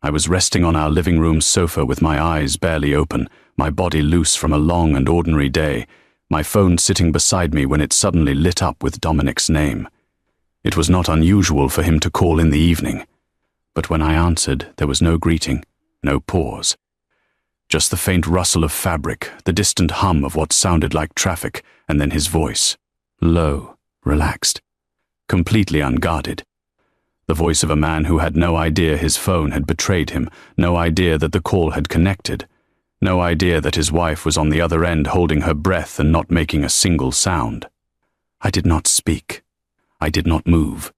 I was resting on our living room sofa with my eyes barely open, my body loose from a long and ordinary day, my phone sitting beside me when it suddenly lit up with Dominic's name. It was not unusual for him to call in the evening, but when I answered, there was no greeting, no pause. Just the faint rustle of fabric, the distant hum of what sounded like traffic, and then his voice, low, relaxed, completely unguarded. The voice of a man who had no idea his phone had betrayed him, no idea that the call had connected, no idea that his wife was on the other end holding her breath and not making a single sound. I did not speak. I did not move.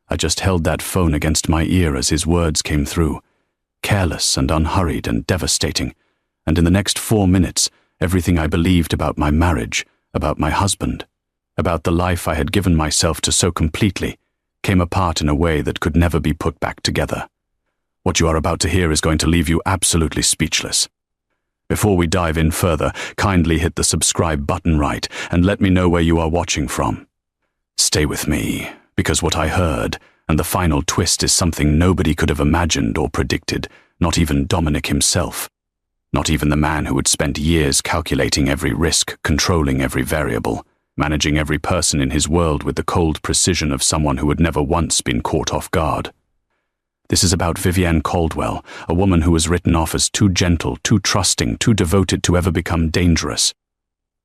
I just held that phone against my ear as his words came through, careless and unhurried and devastating, and in the next 4 minutes, everything I believed about my marriage, about my husband, about the life I had given myself to so completely, came apart in a way that could never be put back together. What you are about to hear is going to leave you absolutely speechless. Before we dive in further, kindly hit the subscribe button right and let me know where you are watching from. Stay with me, because what I heard, and the final twist, is something nobody could have imagined or predicted, not even Dominic himself. Not even the man who had spent years calculating every risk, controlling every variable, managing every person in his world with the cold precision of someone who had never once been caught off guard. This is about Vivienne Caldwell, a woman who was written off as too gentle, too trusting, too devoted to ever become dangerous.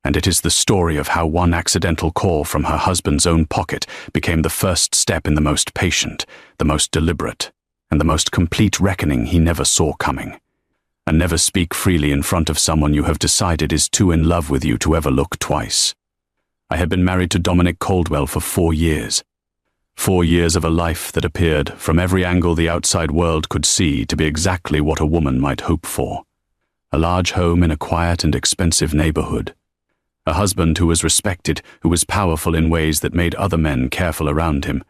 And it is the story of how one accidental call from her husband's own pocket became the first step in the most patient, the most deliberate, and the most complete reckoning he never saw coming. And never speak freely in front of someone you have decided is too in love with you to ever look twice. I had been married to Dominic Caldwell for 4 years. 4 years of a life that appeared, from every angle the outside world could see, to be exactly what a woman might hope for. A large home in a quiet and expensive neighborhood. A husband who was respected, who was powerful in ways that made other men careful around him,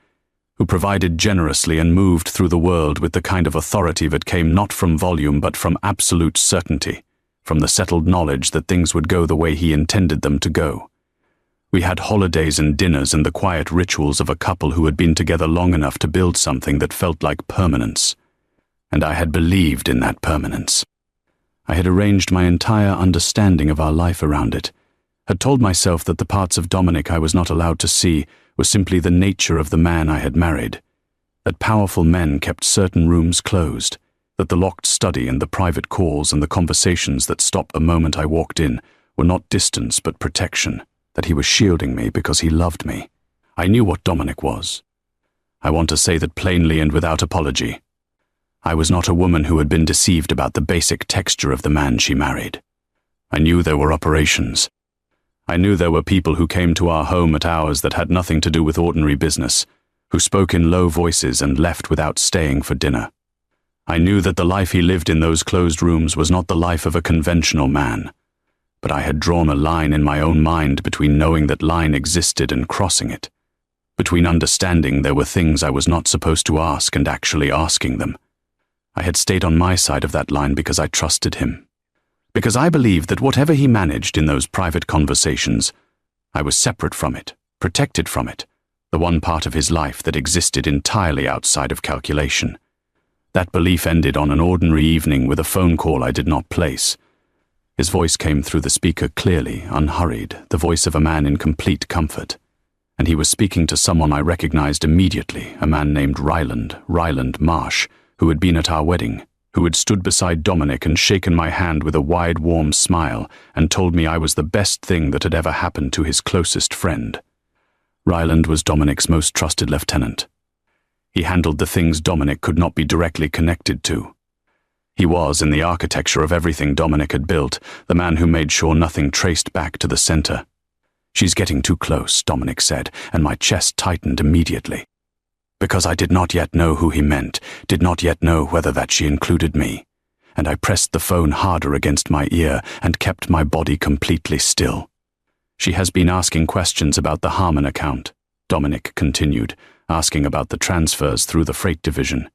who provided generously and moved through the world with the kind of authority that came not from volume but from absolute certainty, from the settled knowledge that things would go the way he intended them to go. We had holidays and dinners and the quiet rituals of a couple who had been together long enough to build something that felt like permanence. And I had believed in that permanence. I had arranged my entire understanding of our life around it, had told myself that the parts of Dominic I was not allowed to see were simply the nature of the man I had married, that powerful men kept certain rooms closed, that the locked study and the private calls and the conversations that stopped the moment I walked in were not distance but protection, that he was shielding me because he loved me. I knew what Dominic was. I want to say that plainly and without apology. I was not a woman who had been deceived about the basic texture of the man she married. I knew there were operations. I knew there were people who came to our home at hours that had nothing to do with ordinary business, who spoke in low voices and left without staying for dinner. I knew that the life he lived in those closed rooms was not the life of a conventional man, but I had drawn a line in my own mind between knowing that line existed and crossing it, between understanding there were things I was not supposed to ask and actually asking them. I had stayed on my side of that line because I trusted him. Because I believed that whatever he managed in those private conversations, I was separate from it, protected from it, the one part of his life that existed entirely outside of calculation. That belief ended on an ordinary evening with a phone call I did not place. His voice came through the speaker clearly, unhurried, the voice of a man in complete comfort. And he was speaking to someone I recognized immediately, a man named Ryland Marsh, who had been at our wedding, who had stood beside Dominic and shaken my hand with a wide, warm smile and told me I was the best thing that had ever happened to his closest friend. Ryland was Dominic's most trusted lieutenant. He handled the things Dominic could not be directly connected to. He was, in the architecture of everything Dominic had built, the man who made sure nothing traced back to the center. "She's getting too close," Dominic said, and my chest tightened immediately. Because I did not yet know who he meant, did not yet know whether that she included me, and I pressed the phone harder against my ear and kept my body completely still. "She has been asking questions about the Harmon account," Dominic continued, asking about the transfers through the freight division.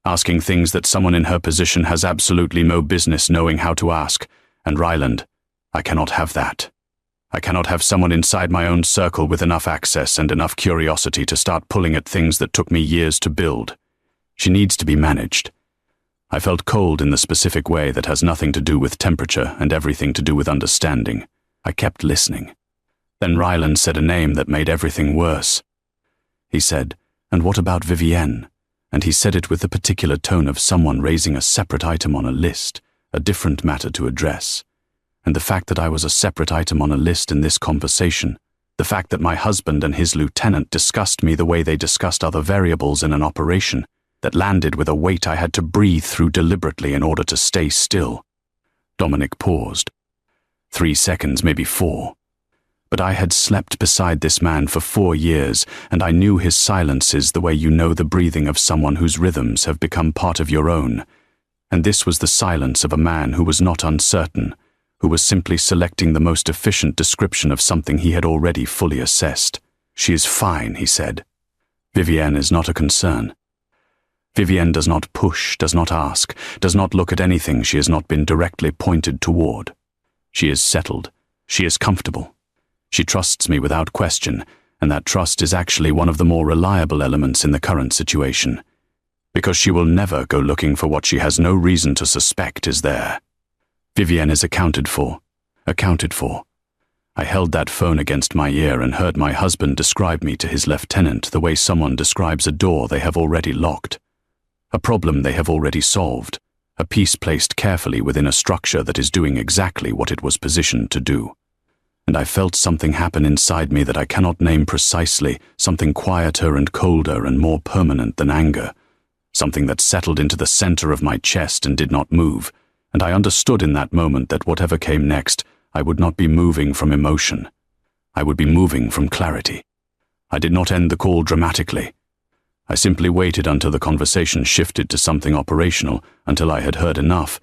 "Asking things that someone in her position has absolutely no business knowing how to ask, and Ryland, I cannot have that. I cannot have someone inside my own circle with enough access and enough curiosity to start pulling at things that took me years to build. She needs to be managed. I felt cold in the specific way that has nothing to do with temperature and everything to do with understanding. I kept listening. Then Ryland said a name that made everything worse. He said, "And what about Vivienne?" And he said it with the particular tone of someone raising a separate item on a list, a different matter to address. And the fact that I was a separate item on a list in this conversation, the fact that my husband and his lieutenant discussed me the way they discussed other variables in an operation, that landed with a weight I had to breathe through deliberately in order to stay still. Dominic paused. 3 seconds, maybe 4. But I had slept beside this man for 4 years, and I knew his silences the way you know the breathing of someone whose rhythms have become part of your own. And this was the silence of a man who was not uncertain, who was simply selecting the most efficient description of something he had already fully assessed. "She is fine," he said. "Vivienne is not a concern. Vivienne does not push, does not ask, does not look at anything she has not been directly pointed toward. She is settled. She is comfortable. She trusts me without question, and that trust is actually one of the more reliable elements in the current situation, because she will never go looking for what she has no reason to suspect is there. Vivienne is accounted for. Accounted for." I held that phone against my ear and heard my husband describe me to his lieutenant the way someone describes a door they have already locked, a problem they have already solved, a piece placed carefully within a structure that is doing exactly what it was positioned to do. And I felt something happen inside me that I cannot name precisely, something quieter and colder and more permanent than anger, something that settled into the center of my chest and did not move, and I understood in that moment that whatever came next, I would not be moving from emotion. I would be moving from clarity. I did not end the call dramatically. I simply waited until the conversation shifted to something operational, until I had heard enough,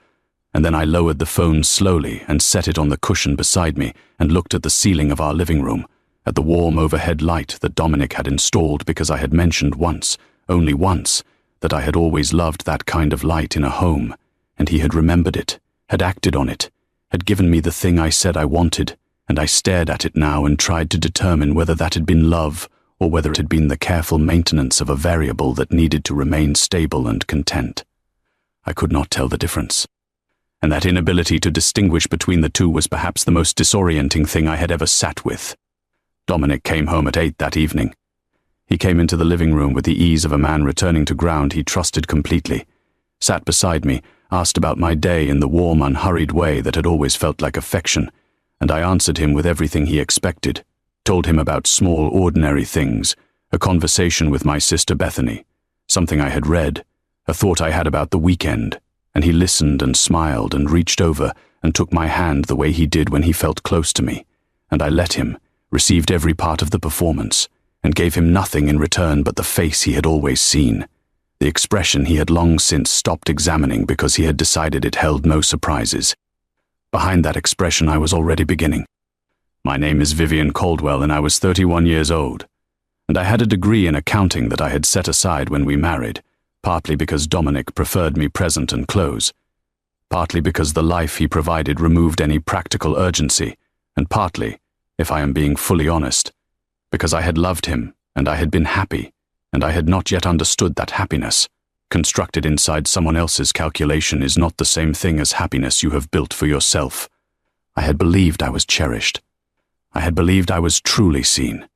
and then I lowered the phone slowly and set it on the cushion beside me and looked at the ceiling of our living room, at the warm overhead light that Dominic had installed because I had mentioned once, only once, that I had always loved that kind of light in a home, and he had remembered it, had acted on it, had given me the thing I said I wanted, and I stared at it now and tried to determine whether that had been love or whether it had been the careful maintenance of a variable that needed to remain stable and content. I could not tell the difference. And that inability to distinguish between the two was perhaps the most disorienting thing I had ever sat with. Dominic came home at 8 that evening. He came into the living room with the ease of a man returning to ground he trusted completely, sat beside me, asked about my day in the warm, unhurried way that had always felt like affection, and I answered him with everything he expected, told him about small, ordinary things, a conversation with my sister Bethany, something I had read, a thought I had about the weekend, and he listened and smiled and reached over and took my hand the way he did when he felt close to me, and I let him, received every part of the performance, and gave him nothing in return but the face he had always seen, the expression he had long since stopped examining because he had decided it held no surprises. Behind that expression I was already beginning. My name is Vivienne Caldwell and I was 31 years old, and I had a degree in accounting that I had set aside when we married, partly because Dominic preferred me present and close, partly because the life he provided removed any practical urgency, and partly, if I am being fully honest, because I had loved him and I had been happy, and I had not yet understood that happiness, constructed inside someone else's calculation, is not the same thing as happiness you have built for yourself. I had believed I was cherished. I had believed I was truly seen.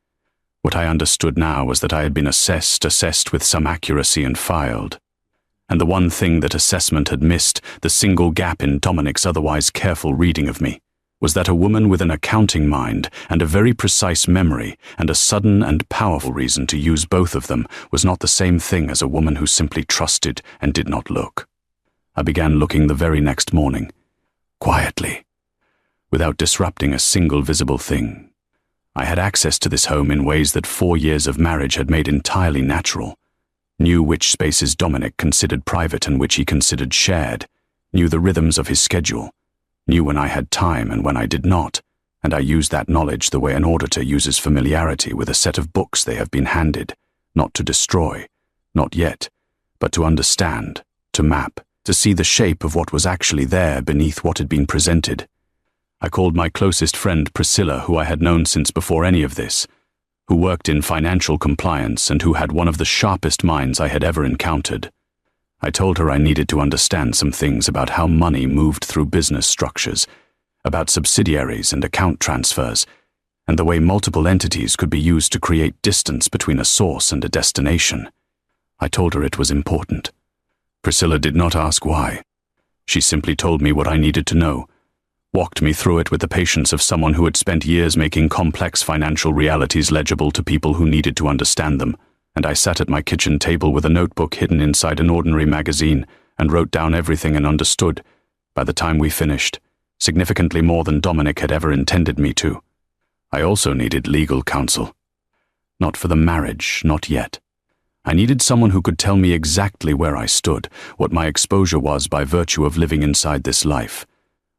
What I understood now was that I had been assessed with some accuracy and filed. And the one thing that assessment had missed, the single gap in Dominic's otherwise careful reading of me, was that a woman with an accounting mind and a very precise memory and a sudden and powerful reason to use both of them was not the same thing as a woman who simply trusted and did not look. I began looking the very next morning, quietly, without disrupting a single visible thing. I had access to this home in ways that 4 years of marriage had made entirely natural, knew which spaces Dominic considered private and which he considered shared, knew the rhythms of his schedule, knew when I had time and when I did not, and I used that knowledge the way an auditor uses familiarity with a set of books they have been handed, not to destroy, not yet, but to understand, to map, to see the shape of what was actually there beneath what had been presented. I called my closest friend Priscilla, who I had known since before any of this, who worked in financial compliance and who had one of the sharpest minds I had ever encountered. I told her I needed to understand some things about how money moved through business structures, about subsidiaries and account transfers, and the way multiple entities could be used to create distance between a source and a destination. I told her it was important. Priscilla did not ask why. She simply told me what I needed to know, walked me through it with the patience of someone who had spent years making complex financial realities legible to people who needed to understand them, and I sat at my kitchen table with a notebook hidden inside an ordinary magazine and wrote down everything and understood, by the time we finished, significantly more than Dominic had ever intended me to. I also needed legal counsel. Not for the marriage, not yet. I needed someone who could tell me exactly where I stood, what my exposure was by virtue of living inside this life,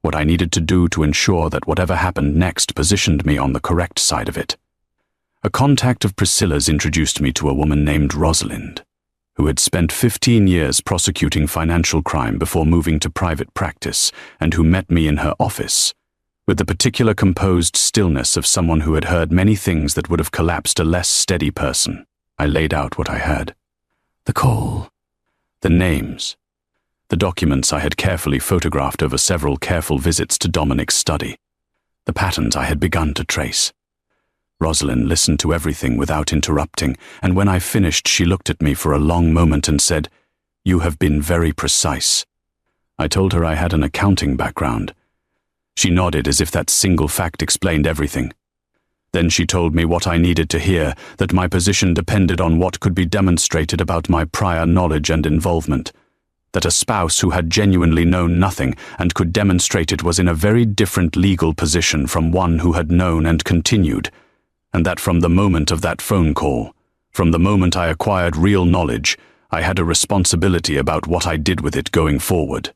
what I needed to do to ensure that whatever happened next positioned me on the correct side of it. A contact of Priscilla's introduced me to a woman named Rosalind, who had spent 15 years prosecuting financial crime before moving to private practice, and who met me in her office, with the particular composed stillness of someone who had heard many things that would have collapsed a less steady person. I laid out what I had. The call, the names, the documents I had carefully photographed over several careful visits to Dominic's study, the patterns I had begun to trace. Rosalind listened to everything without interrupting, and when I finished, she looked at me for a long moment and said, "You have been very precise." I told her I had an accounting background. She nodded as if that single fact explained everything. Then she told me what I needed to hear, that my position depended on what could be demonstrated about my prior knowledge and involvement, that a spouse who had genuinely known nothing and could demonstrate it was in a very different legal position from one who had known and continued, and that from the moment of that phone call, from the moment I acquired real knowledge, I had a responsibility about what I did with it going forward.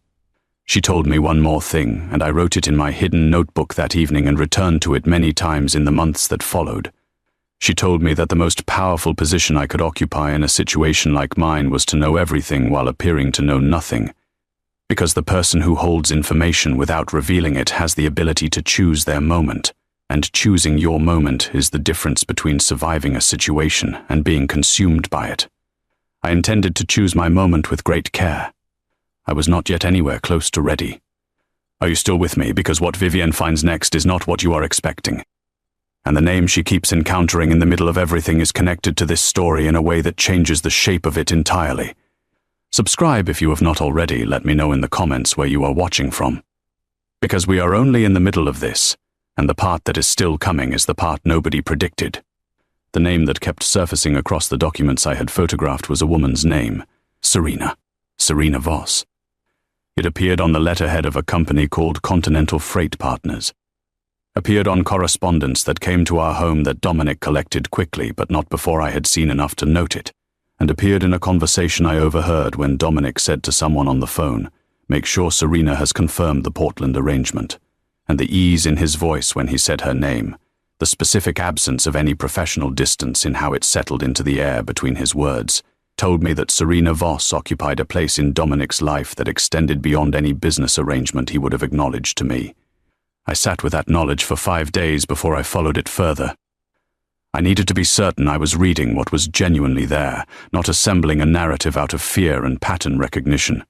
She told me one more thing, and I wrote it in my hidden notebook that evening and returned to it many times in the months that followed. She told me that the most powerful position I could occupy in a situation like mine was to know everything while appearing to know nothing, because the person who holds information without revealing it has the ability to choose their moment, and choosing your moment is the difference between surviving a situation and being consumed by it. I intended to choose my moment with great care. I was not yet anywhere close to ready. Are you still with me? Because what Vivienne finds next is not what you are expecting. And the name she keeps encountering in the middle of everything is connected to this story in a way that changes the shape of it entirely. Subscribe if you have not already. Let me know in the comments where you are watching from. Because we are only in the middle of this, and the part that is still coming is the part nobody predicted. The name that kept surfacing across the documents I had photographed was a woman's name, Serena Voss. It appeared on the letterhead of a company called Continental Freight Partners. Appeared on correspondence that came to our home that Dominic collected quickly, but not before I had seen enough to note it, and appeared in a conversation I overheard when Dominic said to someone on the phone, "Make sure Serena has confirmed the Portland arrangement," and the ease in his voice when he said her name, the specific absence of any professional distance in how it settled into the air between his words, told me that Serena Voss occupied a place in Dominic's life that extended beyond any business arrangement he would have acknowledged to me. I sat with that knowledge for 5 days before I followed it further. I needed to be certain I was reading what was genuinely there, not assembling a narrative out of fear and pattern recognition.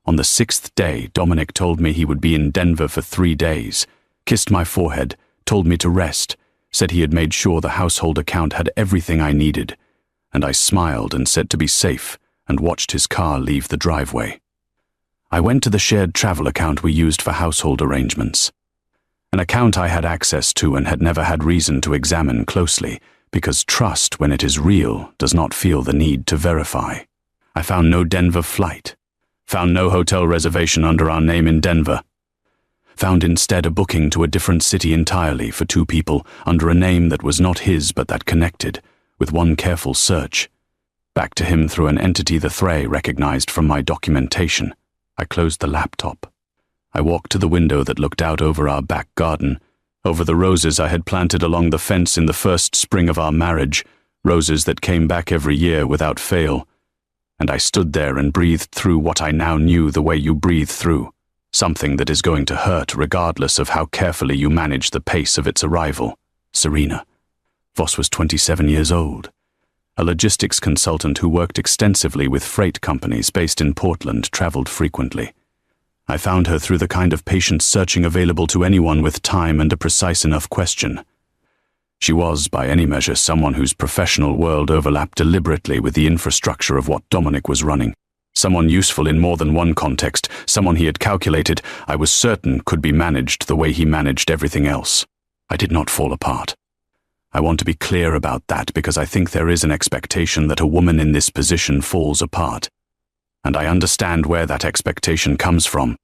On the 6th day, Dominic told me he would be in Denver for 3 days, kissed my forehead, told me to rest, said he had made sure the household account had everything I needed, and I smiled and said to be safe and watched his car leave the driveway. I went to the shared travel account we used for household arrangements. An account I had access to and had never had reason to examine closely, because trust, when it is real, does not feel the need to verify. I found no Denver flight, found no hotel reservation under our name in Denver, found instead a booking to a different city entirely for 2 people under a name that was not his but that connected, with one careful search, back to him through an entity the Thray recognized from my documentation. I closed the laptop. I walked to the window that looked out over our back garden, over the roses I had planted along the fence in the first spring of our marriage, roses that came back every year without fail, and I stood there and breathed through what I now knew the way you breathe through, something that is going to hurt regardless of how carefully you manage the pace of its arrival. Serena Voss was 27 years old, a logistics consultant who worked extensively with freight companies based in Portland, traveled frequently. I found her through the kind of patient searching available to anyone with time and a precise enough question. She was, by any measure, someone whose professional world overlapped deliberately with the infrastructure of what Dominic was running. Someone useful in more than one context, someone he had calculated, I was certain could be managed the way he managed everything else. I did not fall apart. I want to be clear about that because I think there is an expectation that a woman in this position falls apart. And I understand where that expectation comes from.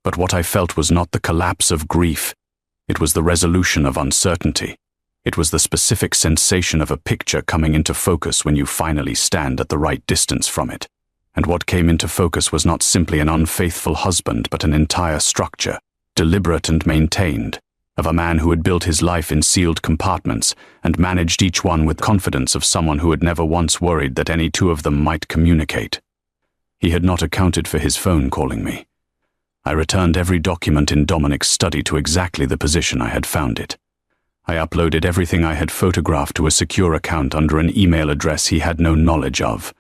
But what I felt was not the collapse of grief. It was the resolution of uncertainty. It was the specific sensation of a picture coming into focus when you finally stand at the right distance from it. And what came into focus was not simply an unfaithful husband, but an entire structure, deliberate and maintained, of a man who had built his life in sealed compartments and managed each one with confidence of someone who had never once worried that any two of them might communicate. He had not accounted for his phone calling me. I returned every document in Dominic's study to exactly the position I had found it. I uploaded everything I had photographed to a secure account under an email address he had no knowledge of.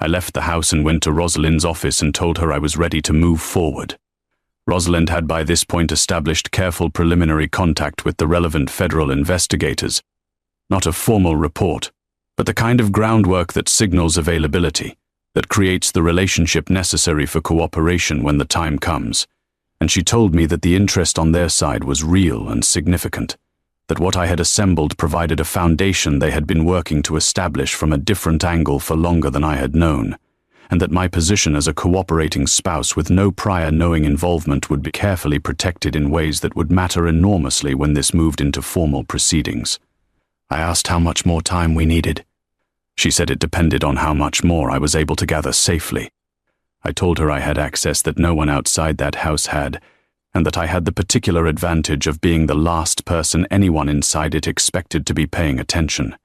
I left the house and went to Rosalind's office and told her I was ready to move forward. Rosalind had by this point established careful preliminary contact with the relevant federal investigators. Not a formal report, but the kind of groundwork that signals availability, that creates the relationship necessary for cooperation when the time comes. And she told me that the interest on their side was real and significant, that what I had assembled provided a foundation they had been working to establish from a different angle for longer than I had known, and that my position as a cooperating spouse with no prior knowing involvement would be carefully protected in ways that would matter enormously when this moved into formal proceedings. I asked how much more time we needed. She said it depended on how much more I was able to gather safely. I told her I had access that no one outside that house had, and that I had the particular advantage of being the last person anyone inside it expected to be paying attention.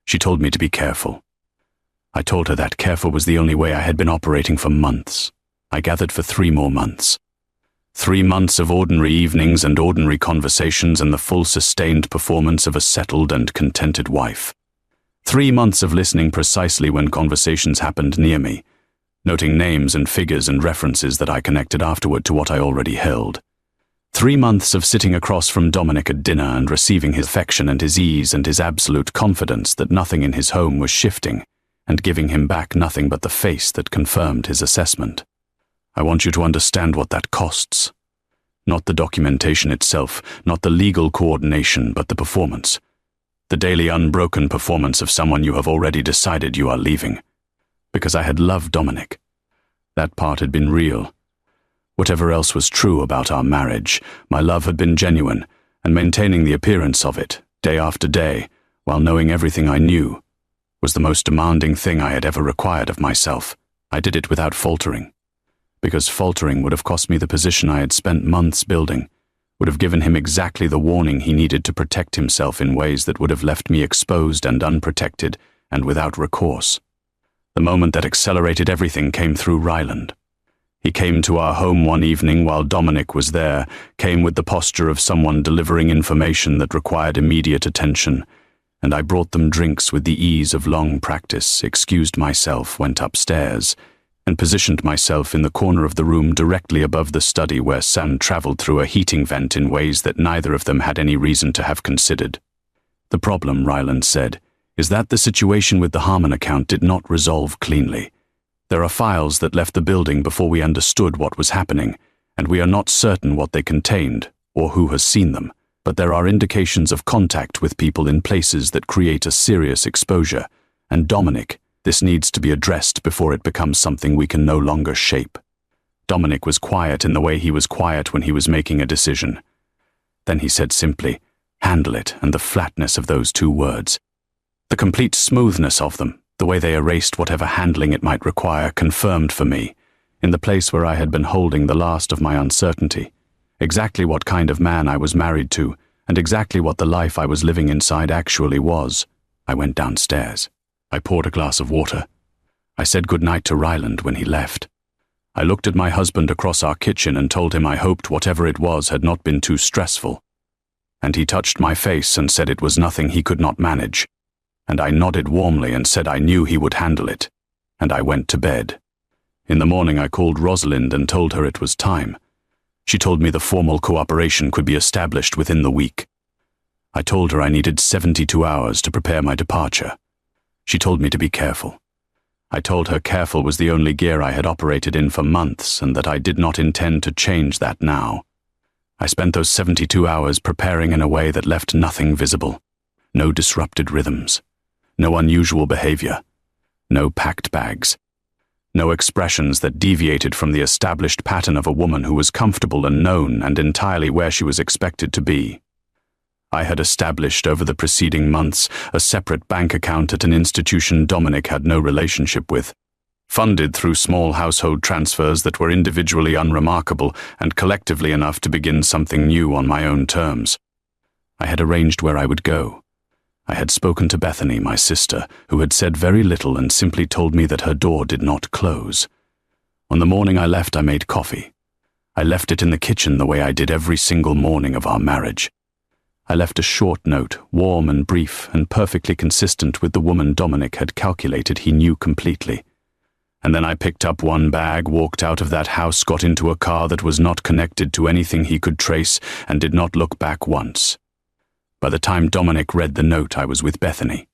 She told me to be careful. I told her that careful was the only way I had been operating for months. I gathered for 3 more months. 3 months of ordinary evenings and ordinary conversations and the full sustained performance of a settled and contented wife. 3 months of listening precisely when conversations happened near me, noting names and figures and references that I connected afterward to what I already held. 3 months of sitting across from Dominic at dinner and receiving his affection and his ease and his absolute confidence that nothing in his home was shifting, and giving him back nothing but the face that confirmed his assessment. I want you to understand what that costs. Not the documentation itself, not the legal coordination, but the performance. The daily unbroken performance of someone you have already decided you are leaving. Because I had loved Dominic. That part had been real. Whatever else was true about our marriage, my love had been genuine, and maintaining the appearance of it, day after day, while knowing everything I knew, was the most demanding thing I had ever required of myself. I did it without faltering. Because faltering would have cost me the position I had spent months building, would have given him exactly the warning he needed to protect himself in ways that would have left me exposed and unprotected and without recourse. The moment that accelerated everything came through Ryland. He came to our home one evening while Dominic was there, came with the posture of someone delivering information that required immediate attention, and I brought them drinks with the ease of long practice, excused myself, went upstairs, and positioned myself in the corner of the room directly above the study where sun traveled through a heating vent in ways that neither of them had any reason to have considered. The problem, Ryland said, is that the situation with the Harmon account did not resolve cleanly. There are files that left the building before we understood what was happening, and we are not certain what they contained or who has seen them, but there are indications of contact with people in places that create a serious exposure, and Dominic, this needs to be addressed before it becomes something we can no longer shape. Dominic was quiet in the way he was quiet when he was making a decision. Then he said simply, "Handle it," and the flatness of those 2 words. The complete smoothness of them, the way they erased whatever handling it might require, confirmed for me, in the place where I had been holding the last of my uncertainty, exactly what kind of man I was married to, and exactly what the life I was living inside actually was. I went downstairs. I poured a glass of water. I said goodnight to Ryland when he left. I looked at my husband across our kitchen and told him I hoped whatever it was had not been too stressful. And he touched my face and said it was nothing he could not manage. And I nodded warmly and said I knew he would handle it. And I went to bed. In the morning I called Rosalind and told her it was time. She told me the formal cooperation could be established within the week. I told her I needed 72 hours to prepare my departure. She told me to be careful. I told her careful was the only gear I had operated in for months and that I did not intend to change that now. I spent those 72 hours preparing in a way that left nothing visible. No disrupted rhythms. No unusual behavior. No packed bags. No expressions that deviated from the established pattern of a woman who was comfortable and known and entirely where she was expected to be. I had established over the preceding months a separate bank account at an institution Dominic had no relationship with, funded through small household transfers that were individually unremarkable and collectively enough to begin something new on my own terms. I had arranged where I would go. I had spoken to Bethany, my sister, who had said very little and simply told me that her door did not close. On the morning I left, I made coffee. I left it in the kitchen the way I did every single morning of our marriage. I left a short note, warm and brief and perfectly consistent with the woman Dominic had calculated he knew completely. And then I picked up one bag, walked out of that house, got into a car that was not connected to anything he could trace, and did not look back once. By the time Dominic read the note, I was with Bethany.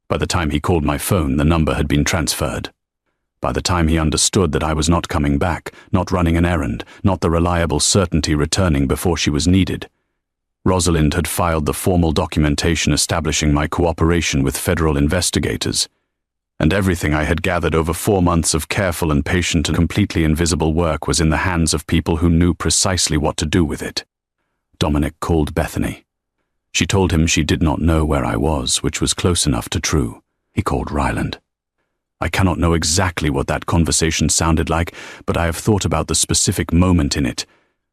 By the time he called my phone, the number had been transferred. By the time he understood that I was not coming back, not running an errand, not the reliable certainty returning before she was needed, Rosalind had filed the formal documentation establishing my cooperation with federal investigators, and everything I had gathered over 4 months of careful and patient and completely invisible work was in the hands of people who knew precisely what to do with it. Dominic called Bethany. She told him she did not know where I was, which was close enough to true. He called Ryland. I cannot know exactly what that conversation sounded like, but I have thought about the specific moment in it.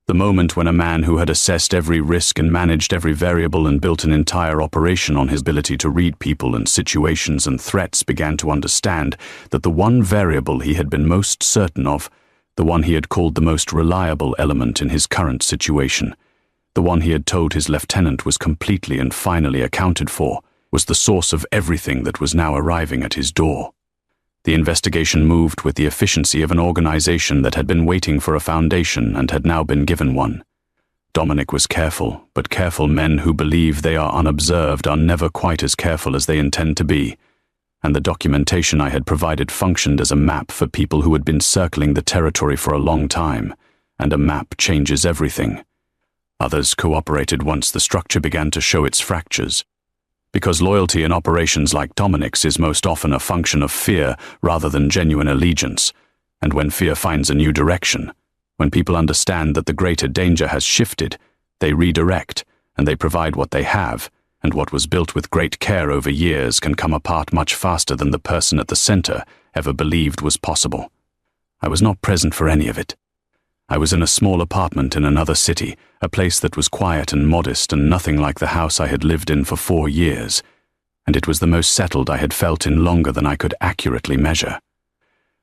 The moment when a man who had assessed every risk and managed every variable and built an entire operation on his ability to read people and situations and threats began to understand that the one variable he had been most certain of, the one he had called the most reliable element in his current situation, the one he had told his lieutenant was completely and finally accounted for, was the source of everything that was now arriving at his door. The investigation moved with the efficiency of an organization that had been waiting for a foundation and had now been given one. Dominic was careful, but careful men who believe they are unobserved are never quite as careful as they intend to be, and the documentation I had provided functioned as a map for people who had been circling the territory for a long time, and a map changes everything. Others cooperated once the structure began to show its fractures. Because loyalty in operations like Dominic's is most often a function of fear rather than genuine allegiance, and when fear finds a new direction, when people understand that the greater danger has shifted, they redirect, and they provide what they have, and what was built with great care over years can come apart much faster than the person at the center ever believed was possible. I was not present for any of it. I was in a small apartment in another city, a place that was quiet and modest and nothing like the house I had lived in for 4 years, and it was the most settled I had felt in longer than I could accurately measure.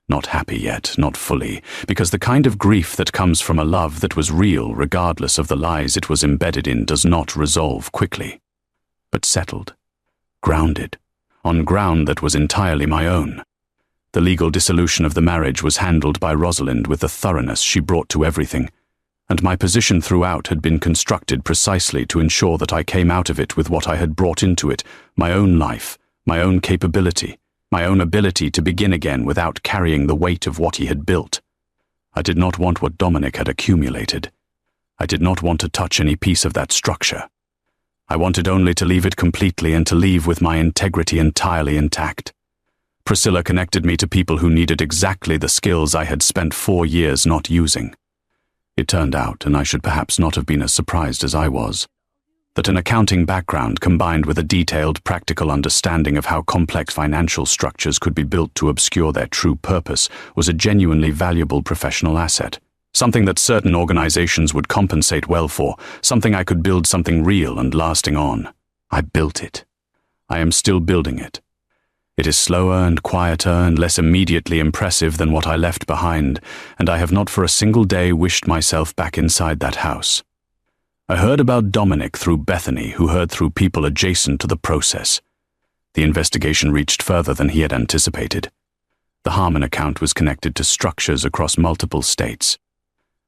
Not happy yet, not fully, because the kind of grief that comes from a love that was real regardless of the lies it was embedded in does not resolve quickly. But settled, grounded, on ground that was entirely my own. The legal dissolution of the marriage was handled by Rosalind with the thoroughness she brought to everything, and my position throughout had been constructed precisely to ensure that I came out of it with what I had brought into it, my own life, my own capability, my own ability to begin again without carrying the weight of what he had built. I did not want what Dominic had accumulated. I did not want to touch any piece of that structure. I wanted only to leave it completely and to leave with my integrity entirely intact. Priscilla connected me to people who needed exactly the skills I had spent 4 years not using. It turned out, and I should perhaps not have been as surprised as I was, that an accounting background combined with a detailed, practical understanding of how complex financial structures could be built to obscure their true purpose was a genuinely valuable professional asset, something that certain organizations would compensate well for, something I could build something real and lasting on. I built it. I am still building it. It is slower and quieter and less immediately impressive than what I left behind, and I have not for a single day wished myself back inside that house. I heard about Dominic through Bethany, who heard through people adjacent to the process. The investigation reached further than he had anticipated. The Harmon account was connected to structures across multiple states.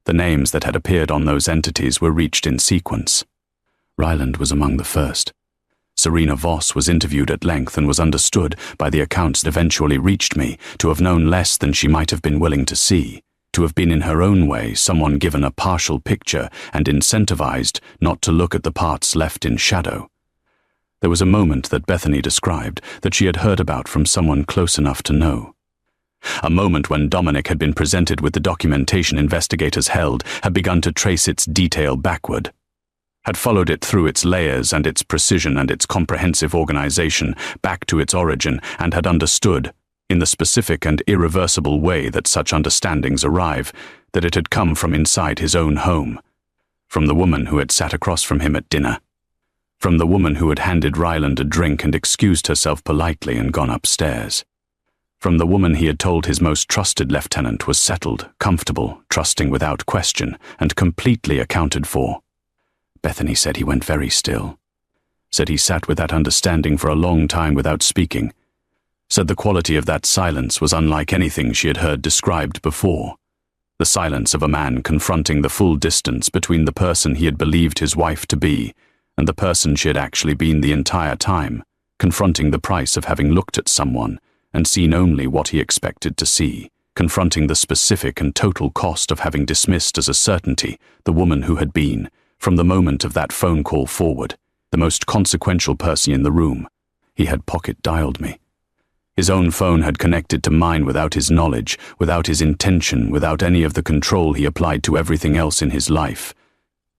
The names that had appeared on those entities were reached in sequence. Ryland was among the first. Serena Voss was interviewed at length and was understood, by the accounts that eventually reached me, to have known less than she might have been willing to see, to have been in her own way someone given a partial picture and incentivized not to look at the parts left in shadow. There was a moment that Bethany described that she had heard about from someone close enough to know. A moment when Dominic had been presented with the documentation investigators held, had begun to trace its detail backward, had followed it through its layers and its precision and its comprehensive organization back to its origin, and had understood, in the specific and irreversible way that such understandings arrive, that it had come from inside his own home, from the woman who had sat across from him at dinner, from the woman who had handed Ryland a drink and excused herself politely and gone upstairs, from the woman he had told his most trusted lieutenant was settled, comfortable, trusting without question, and completely accounted for. Bethany said he went very still, said he sat with that understanding for a long time without speaking, said the quality of that silence was unlike anything she had heard described before, the silence of a man confronting the full distance between the person he had believed his wife to be and the person she had actually been the entire time, confronting the price of having looked at someone and seen only what he expected to see, confronting the specific and total cost of having dismissed as a certainty the woman who had been, from the moment of that phone call forward, the most consequential person in the room. He had pocket-dialed me. His own phone had connected to mine without his knowledge, without his intention, without any of the control he applied to everything else in his life.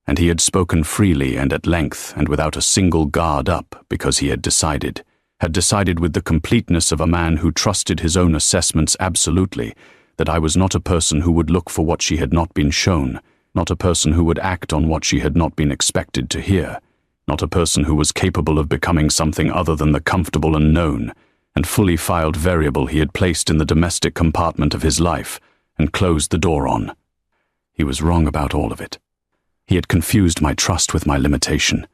And he had spoken freely and at length and without a single guard up because he had decided with the completeness of a man who trusted his own assessments absolutely, that I was not a person who would look for what she had not been shown, not a person who would act on what she had not been expected to hear, not a person who was capable of becoming something other than the comfortable and known and fully filed variable he had placed in the domestic compartment of his life and closed the door on. He was wrong about all of it. He had confused my trust with my limitation.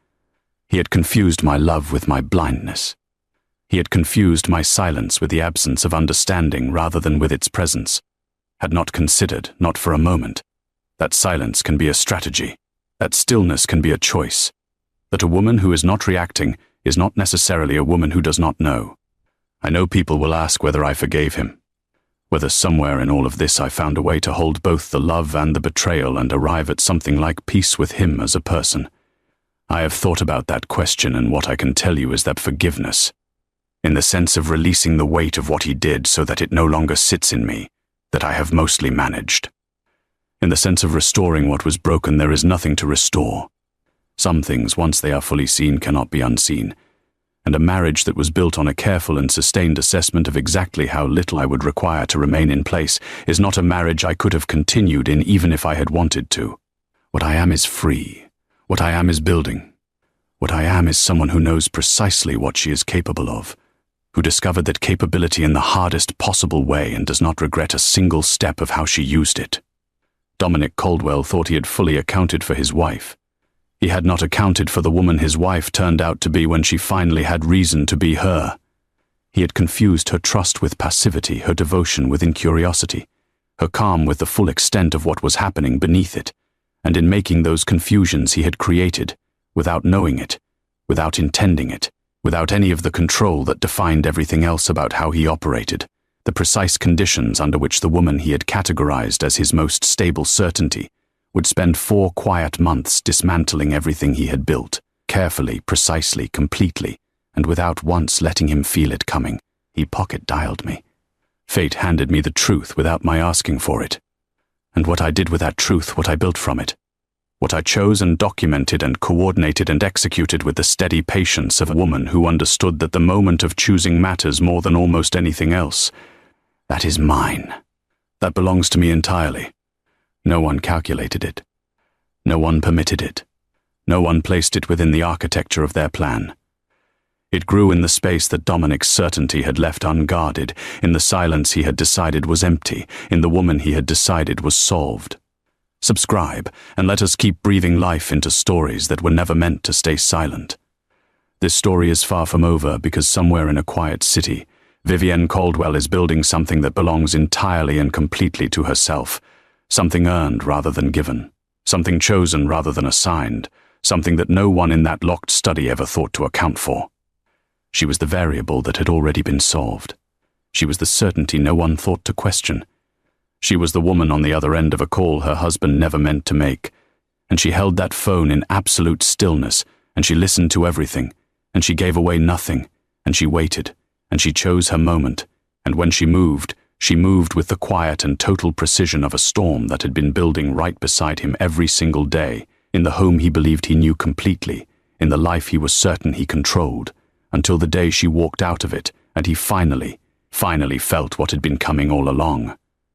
He had confused my love with my blindness. He had confused my silence with the absence of understanding rather than with its presence, had not considered, not for a moment, that silence can be a strategy, that stillness can be a choice, that a woman who is not reacting is not necessarily a woman who does not know. I know people will ask whether I forgave him, whether somewhere in all of this I found a way to hold both the love and the betrayal and arrive at something like peace with him as a person. I have thought about that question, and what I can tell you is that forgiveness, in the sense of releasing the weight of what he did so that it no longer sits in me, that I have mostly managed. In the sense of restoring what was broken, there is nothing to restore. Some things, once they are fully seen, cannot be unseen, and a marriage that was built on a careful and sustained assessment of exactly how little I would require to remain in place is not a marriage I could have continued in even if I had wanted to. What I am is free. What I am is building. What I am is someone who knows precisely what she is capable of, who discovered that capability in the hardest possible way and does not regret a single step of how she used it. Dominic Caldwell thought he had fully accounted for his wife. He had not accounted for the woman his wife turned out to be when she finally had reason to be her. He had confused her trust with passivity, her devotion with incuriosity, her calm with the full extent of what was happening beneath it, and in making those confusions he had created, without knowing it, without intending it, without any of the control that defined everything else about how he operated, the precise conditions under which the woman he had categorized as his most stable certainty would spend 4 quiet months dismantling everything he had built, carefully, precisely, completely, and without once letting him feel it coming. He pocket-dialed me. Fate handed me the truth without my asking for it. And what I did with that truth, what I built from it, what I chose and documented and coordinated and executed with the steady patience of a woman who understood that the moment of choosing matters more than almost anything else. That is mine. That belongs to me entirely. No one calculated it. No one permitted it. No one placed it within the architecture of their plan. It grew in the space that Dominic's certainty had left unguarded, in the silence he had decided was empty, in the woman he had decided was solved. Subscribe, and let us keep breathing life into stories that were never meant to stay silent. This story is far from over because somewhere in a quiet city, Vivienne Caldwell is building something that belongs entirely and completely to herself, something earned rather than given, something chosen rather than assigned, something that no one in that locked study ever thought to account for. She was the variable that had already been solved. She was the certainty no one thought to question. She was the woman on the other end of a call her husband never meant to make, and she held that phone in absolute stillness, and she listened to everything, and she gave away nothing, and she waited, and she chose her moment, and when she moved with the quiet and total precision of a storm that had been building right beside him every single day, in the home he believed he knew completely, in the life he was certain he controlled, until the day she walked out of it and he finally felt what had been coming all along.